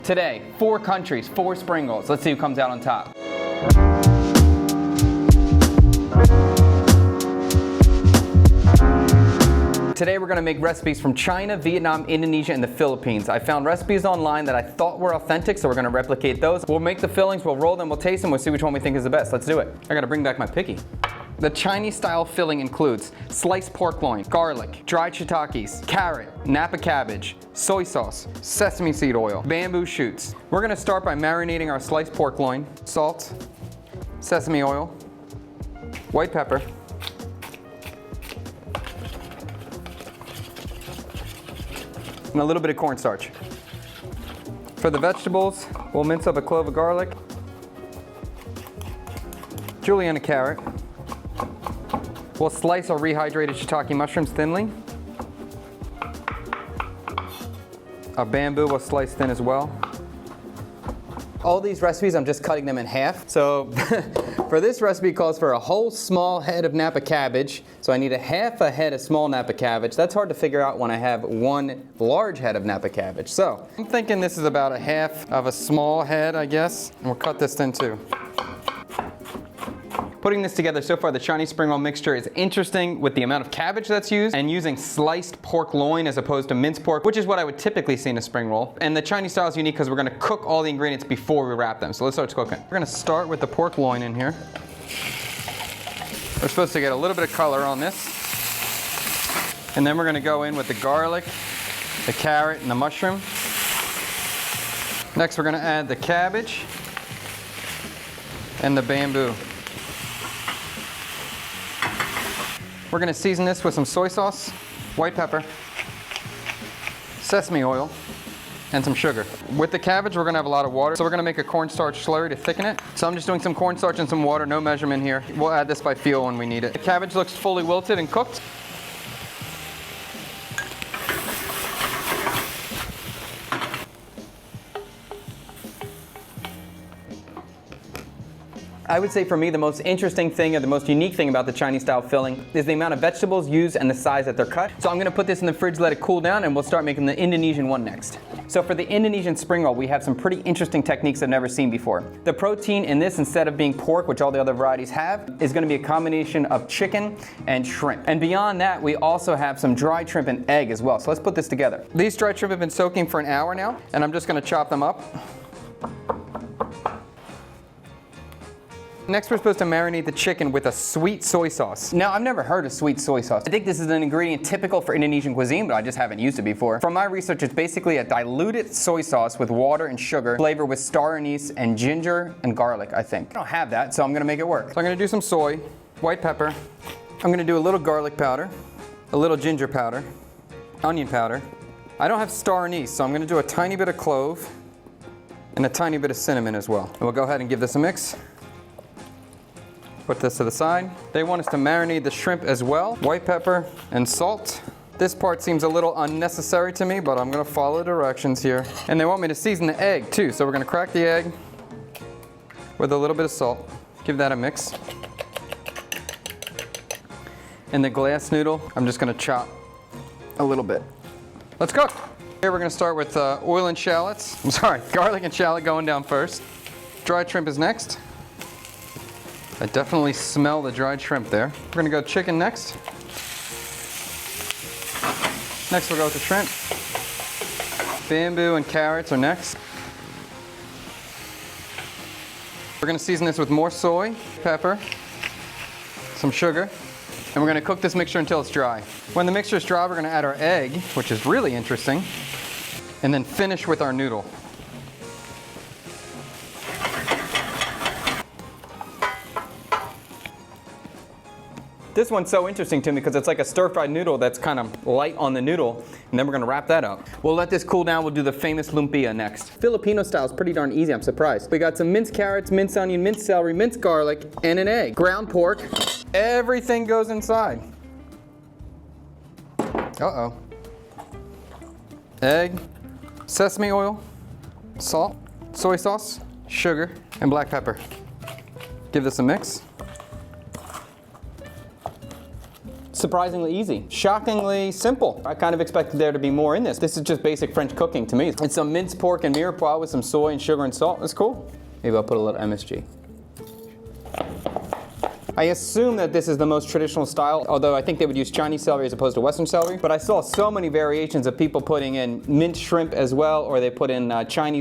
Today, 4 countries, 4 spring rolls. Let's see who comes out on top. Today we're gonna make recipes from China, Vietnam, Indonesia, and the Philippines. I found recipes online that I thought were authentic, so we're gonna replicate those. We'll make the fillings, we'll roll them, we'll taste them, we'll see which one we think is the best. Let's do it. I gotta bring back my picky. The Chinese style filling includes sliced pork loin, garlic, dried shiitakes, carrot, Napa cabbage, soy sauce, sesame seed oil, bamboo shoots. We're gonna start by marinating our sliced pork loin, salt, sesame oil, white pepper, and a little bit of cornstarch. For the vegetables, we'll mince up a clove of garlic, julienne carrot. We'll slice our rehydrated shiitake mushrooms thinly. Our bamboo we'll slice thin as well. All these recipes, I'm just cutting them in half. So for this recipe, it calls for a whole small head of Napa cabbage. So I need a half a head of small Napa cabbage. That's hard to figure out when I have 1 large head of Napa cabbage. So I'm thinking this is about a half of a small head, I guess. And we'll cut this thin too. Putting this together so far, the Chinese spring roll mixture is interesting with the amount of cabbage that's used and using sliced pork loin as opposed to minced pork, which is what I would typically see in a spring roll. And the Chinese style is unique because we're gonna cook all the ingredients before we wrap them. So let's start cooking. We're gonna start with the pork loin in here. We're supposed to get a little bit of color on this. And then we're gonna go in with the garlic, the carrot, and the mushroom. Next, we're gonna add the cabbage and the bamboo. We're gonna season this with some soy sauce, white pepper, sesame oil, and some sugar. With the cabbage, we're gonna have a lot of water, so we're gonna make a cornstarch slurry to thicken it. So I'm just doing some cornstarch and some water, no measurement here. We'll add this by feel when we need it. The cabbage looks fully wilted and cooked. I would say for me the most interesting thing or the most unique thing about the Chinese style filling is the amount of vegetables used and the size that they're cut. So I'm gonna put this in the fridge, let it cool down, and we'll start making the Indonesian one next. So for the Indonesian spring roll, we have some pretty interesting techniques I've never seen before. The protein in this, instead of being pork, which all the other varieties have, is gonna be a combination of chicken and shrimp. And beyond that, we also have some dried shrimp and egg as well. So let's put this together. These dried shrimp have been soaking for an hour now, and I'm just gonna chop them up. Next, we're supposed to marinate the chicken with a sweet soy sauce. Now, I've never heard of sweet soy sauce. I think this is an ingredient typical for Indonesian cuisine, but I just haven't used it before. From my research, it's basically a diluted soy sauce with water and sugar, flavored with star anise and ginger and garlic, I think. I don't have that, so I'm gonna make it work. So I'm gonna do some soy, white pepper. I'm gonna do a little garlic powder, a little ginger powder, onion powder. I don't have star anise, so I'm gonna do a tiny bit of clove and a tiny bit of cinnamon as well. And we'll go ahead and give this a mix. Put this to the side. They want us to marinate the shrimp as well. White pepper and salt. This part seems a little unnecessary to me, but I'm gonna follow directions here. And they want me to season the egg too, so we're gonna crack the egg with a little bit of salt. Give that a mix. And the glass noodle, I'm just gonna chop a little bit. Let's cook. Here we're gonna start with oil and shallots. I'm sorry, garlic and shallot going down first. Dried shrimp is next. I definitely smell the dried shrimp there. We're gonna go chicken next. Next we'll go with the shrimp. Bamboo and carrots are next. We're gonna season this with more soy, pepper, some sugar, and we're gonna cook this mixture until it's dry. When the mixture is dry, we're gonna add our egg, which is really interesting, and then finish with our noodle. This one's so interesting to me because it's like a stir-fried noodle that's kind of light on the noodle, and then we're gonna wrap that up. We'll let this cool down. We'll do the famous lumpia next. Filipino style is pretty darn easy, I'm surprised. We got some minced carrots, minced onion, minced celery, minced garlic, and an egg. Ground pork. Everything goes inside. Uh-oh. Egg, sesame oil, salt, soy sauce, sugar, and black pepper. Give this a mix. surprisingly easy. Shockingly simple. I kind of expected there to be more in this. This is just basic French cooking to me. It's some minced pork and mirepoix with some soy and sugar and salt. That's cool. Maybe I'll put a little MSG. I assume that this is the most traditional style, although I think they would use Chinese celery as opposed to Western celery. But I saw so many variations of people putting in minced shrimp as well, or they put in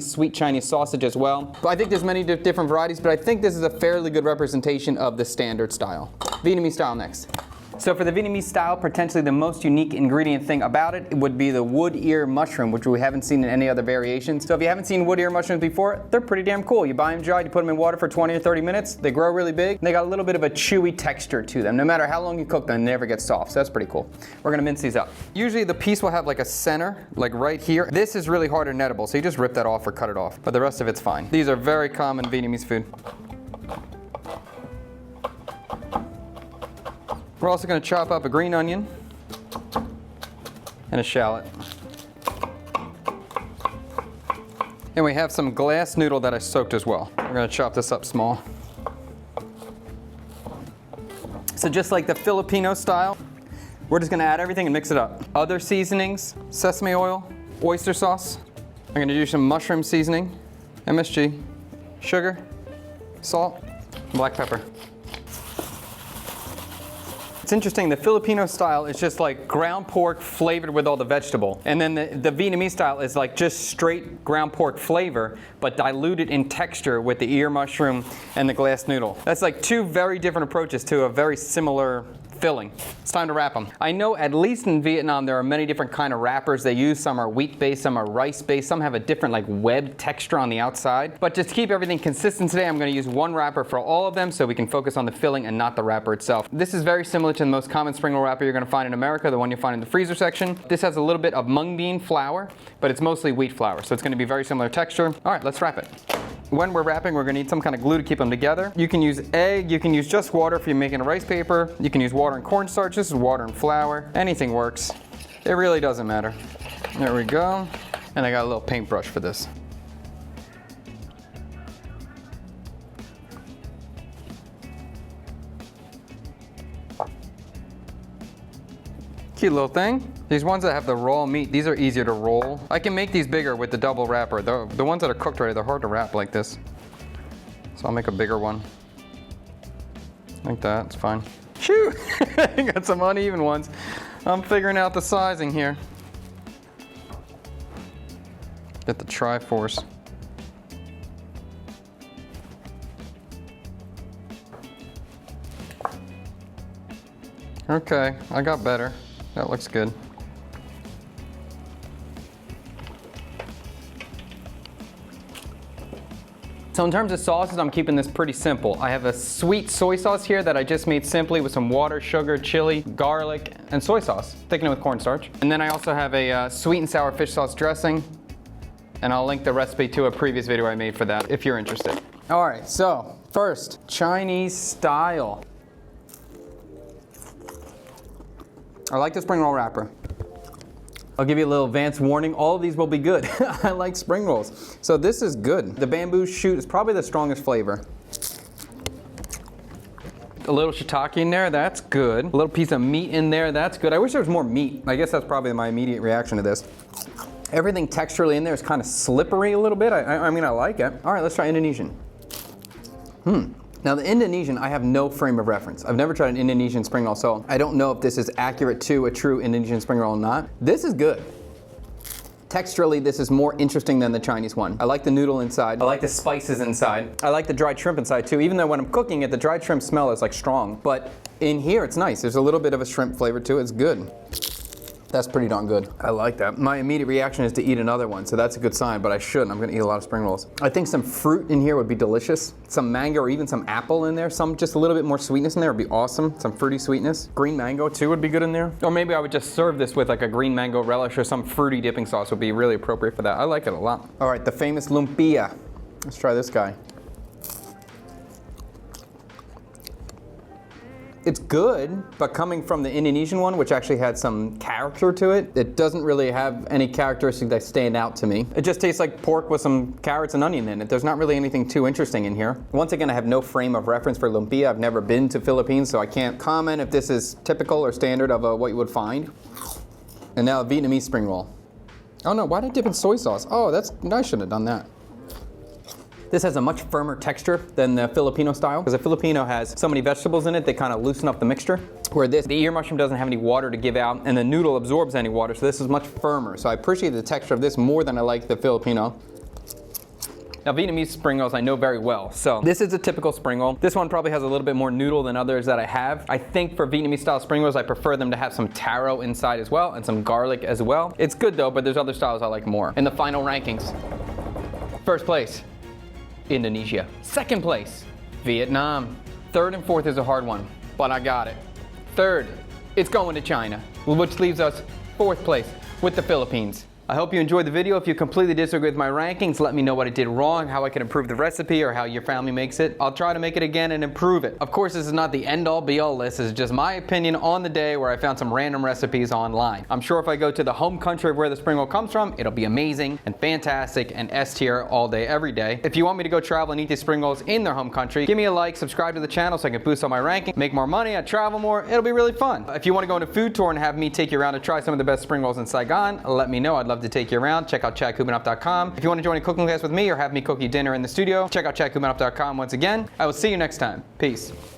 sweet Chinese sausage as well. But I think there's many different varieties, but I think this is a fairly good representation of the standard style. Vietnamese style next. So for the Vietnamese style, potentially the most unique ingredient thing about it would be the wood ear mushroom, which we haven't seen in any other variations. So if you haven't seen wood ear mushrooms before, they're pretty damn cool. You buy them dried, you put them in water for 20 or 30 minutes, they grow really big, and they got a little bit of a chewy texture to them. No matter how long you cook them, they never get soft, so that's pretty cool. We're gonna mince these up. Usually the piece will have like a center, like right here. This is really hard and nettable, so you just rip that off or cut it off, but the rest of it's fine. These are very common Vietnamese food. We're also going to chop up a green onion and a shallot. And we have some glass noodle that I soaked as well. We're going to chop this up small. So just like the Filipino style, we're just going to add everything and mix it up. Other seasonings, sesame oil, oyster sauce. I'm going to do some mushroom seasoning, MSG, sugar, salt, and black pepper. It's interesting, the Filipino style is just like ground pork flavored with all the vegetable. And then the Vietnamese style is like just straight ground pork flavor, but diluted in texture with the ear mushroom and the glass noodle. That's like two very different approaches to a very similar filling. It's time to wrap them. I know at least in Vietnam there are many different kind of wrappers they use. Some are wheat-based, some are rice-based, some have a different like webbed texture on the outside. But just to keep everything consistent today, I'm going to use one wrapper for all of them so we can focus on the filling and not the wrapper itself. This is very similar to the most common spring roll wrapper you're going to find in America, the one you find in the freezer section. This has a little bit of mung bean flour, but it's mostly wheat flour, so it's going to be very similar texture. All right, let's wrap it. When we're wrapping, we're going to need some kind of glue to keep them together. You can use egg, you can use just water if you're making a rice paper. You can use water and cornstarch. This is water and flour. Anything works. It really doesn't matter. There we go. And I got a little paintbrush for this. Cute little thing. These ones that have the raw meat, these are easier to roll. I can make these bigger with the double wrapper. The ones that are cooked already, they're hard to wrap like this. So I'll make a bigger one. Like that, it's fine. Shoot! I got some uneven ones. I'm figuring out the sizing here. Get the Triforce. Okay, I got better. That looks good. So in terms of sauces, I'm keeping this pretty simple. I have a sweet soy sauce here that I just made simply with some water, sugar, chili, garlic, and soy sauce. Thicken it with cornstarch. And then I also have a sweet and sour fish sauce dressing. And I'll link the recipe to a previous video I made for that if you're interested. All right, so first, Chinese style. I like the spring roll wrapper. I'll give you a little advance warning. All of these will be good. I like spring rolls. So this is good. The bamboo shoot is probably the strongest flavor. A little shiitake in there, that's good. A little piece of meat in there, that's good. I wish there was more meat. I guess that's probably my immediate reaction to this. Everything texturally in there is kind of slippery a little bit. I mean, I like it. All right, let's try Indonesian. Now the Indonesian, I have no frame of reference. I've never tried an Indonesian spring roll, so I don't know if this is accurate to a true Indonesian spring roll or not. This is good. Texturally, this is more interesting than the Chinese one. I like the noodle inside. I like the spices inside. I like the dried shrimp inside too, even though when I'm cooking it, the dried shrimp smell is like strong. But in here, it's nice. There's a little bit of a shrimp flavor to it. It's good. That's pretty darn good. I like that. My immediate reaction is to eat another one, so that's a good sign, but I shouldn't. I'm gonna eat a lot of spring rolls. I think some fruit in here would be delicious. Some mango or even some apple in there. Some just a little bit more sweetness in there would be awesome. Some fruity sweetness. Green mango too would be good in there. Or maybe I would just serve this with like a green mango relish or some fruity dipping sauce would be really appropriate for that. I like it a lot. All right, the famous lumpia. Let's try this guy. It's good, but coming from the Indonesian one, which actually had some character to it, it doesn't really have any characteristics that stand out to me. It just tastes like pork with some carrots and onion in it. There's not really anything too interesting in here. Once again, I have no frame of reference for lumpia. I've never been to Philippines, so I can't comment if this is typical or standard of what you would find. And now a Vietnamese spring roll. Oh no, why did I dip in soy sauce? Oh, I shouldn't have done that. This has a much firmer texture than the Filipino style, because the Filipino has so many vegetables in it, they kind of loosen up the mixture. Where the ear mushroom doesn't have any water to give out, and the noodle absorbs any water, so this is much firmer. So I appreciate the texture of this more than I like the Filipino. Now, Vietnamese spring rolls I know very well, so this is a typical spring roll. This one probably has a little bit more noodle than others that I have. I think for Vietnamese style spring rolls, I prefer them to have some taro inside as well, and some garlic as well. It's good though, but there's other styles I like more. In the final rankings, first place, Indonesia. Second place, Vietnam. Third and fourth is a hard one, but I got it. Third, it's going to China, which leaves us fourth place with the Philippines. I hope you enjoyed the video. If you completely disagree with my rankings, let me know what I did wrong, how I can improve the recipe, or how your family makes it. I'll try to make it again and improve it. Of course, this is not the end-all be-all list. This is just my opinion on the day where I found some random recipes online. I'm sure if I go to the home country of where the spring roll comes from, it'll be amazing and fantastic and S tier all day, every day. If you want me to go travel and eat these spring rolls in their home country, give me a like, subscribe to the channel so I can boost on my ranking, make more money, I travel more. It'll be really fun. If you want to go on a food tour and have me take you around to try some of the best spring rolls in Saigon, let me know. I'd love to take you around. Check out chadkubenov.com. If you want to join a cooking class with me or have me cook you dinner in the studio, check out chadkubenov.com once again. I will see you next time. Peace.